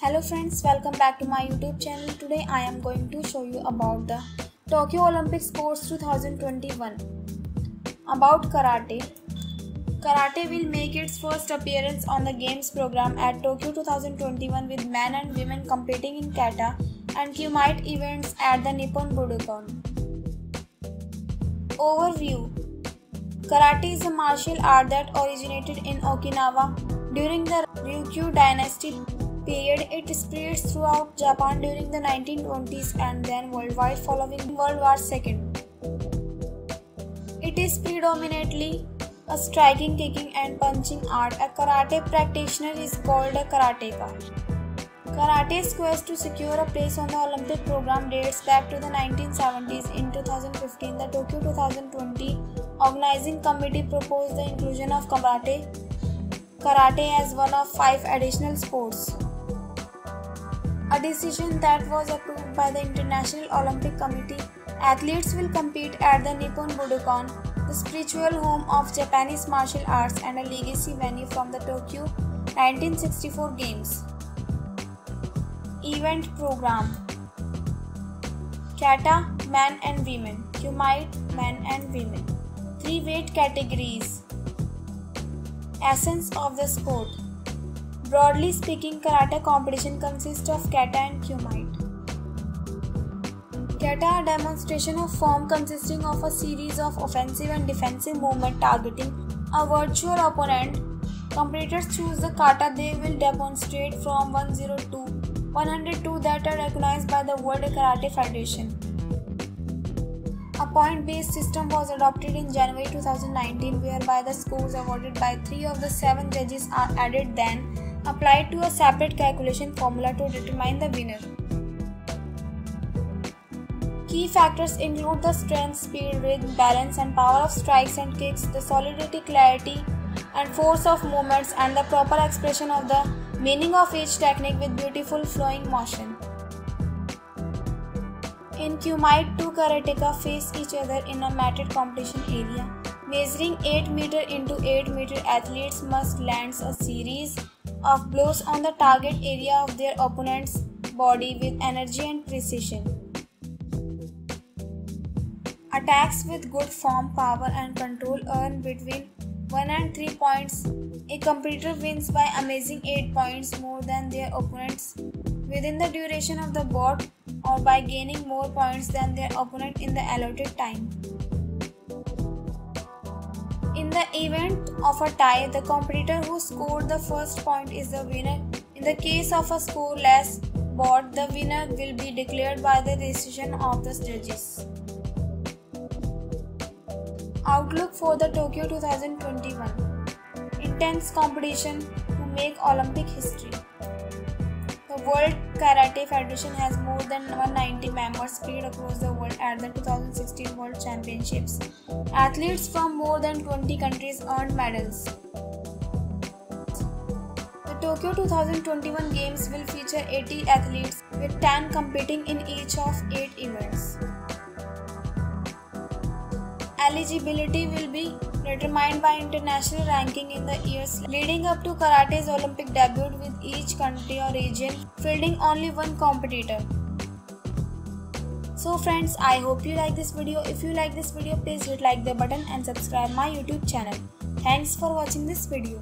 Hello friends, welcome back to my YouTube channel. Today I am going to show you about the Tokyo Olympic Sports 2021. About karate. Karate will make its first appearance on the games program at Tokyo 2021 with men and women competing in kata and kumite events at the Nippon Budokan. Overview. Karate is a martial art that originated in Okinawa during the Ryukyu dynasty period. It spreads throughout Japan during the 1920s and then worldwide following World War II. It is predominantly a striking, kicking and punching art. A karate practitioner is called a karateka. Karate's quest to secure a place on the Olympic program dates back to the 1970s. In 2015, the Tokyo 2020 Organizing Committee proposed the inclusion of karate as one of 5 additional sports, a decision that was approved by the International Olympic Committee. Athletes will compete at the Nippon Budokan, the spiritual home of Japanese martial arts and a legacy venue from the Tokyo 1964 Games. Event program: Kata, men and women; kumite, men and women. 3 weight categories. Essence of the sport. Broadly speaking, karate competition consists of kata and kumite. Kata, a demonstration of form consisting of a series of offensive and defensive movements targeting a virtual opponent. Competitors choose the kata they will demonstrate from 102 to 102 that are recognized by the World Karate Federation. A point-based system was adopted in January 2019, whereby the scores awarded by 3 of the 7 judges are added, then applied to a separate calculation formula to determine the winner. Key factors include the strength, speed, rhythm, balance and power of strikes and kicks, the solidity, clarity and force of movements, and the proper expression of the meaning of each technique with beautiful flowing motion. In kumite, 2 karateka face each other in a matted competition area. Measuring 8 meter into 8 meter, athletes must land a series of blows on the target area of their opponent's body with energy and precision. Attacks with good form, power and control earn between 1 and 3 points. A competitor wins by amazing 8 points more than their opponents within the duration of the bout, or by gaining more points than their opponent in the allotted time. In the event of a tie, the competitor who scored the first point is the winner. In the case of a scoreless bout, the winner will be declared by the decision of the judges. Outlook for the Tokyo 2021. Intense competition to make Olympic history. The World Karate Federation has more than 190 members spread across the world at the 2016 World Championships. Athletes from more than 20 countries earned medals. The Tokyo 2021 Games will feature 80 athletes, with 10 competing in each of 8 events. Eligibility will be determined by international ranking in the years leading up to karate's Olympic debut, with each country or region fielding only 1 competitor. So friends, I hope you like this video. If you like this video, please hit like the button and subscribe my YouTube channel. Thanks for watching this video.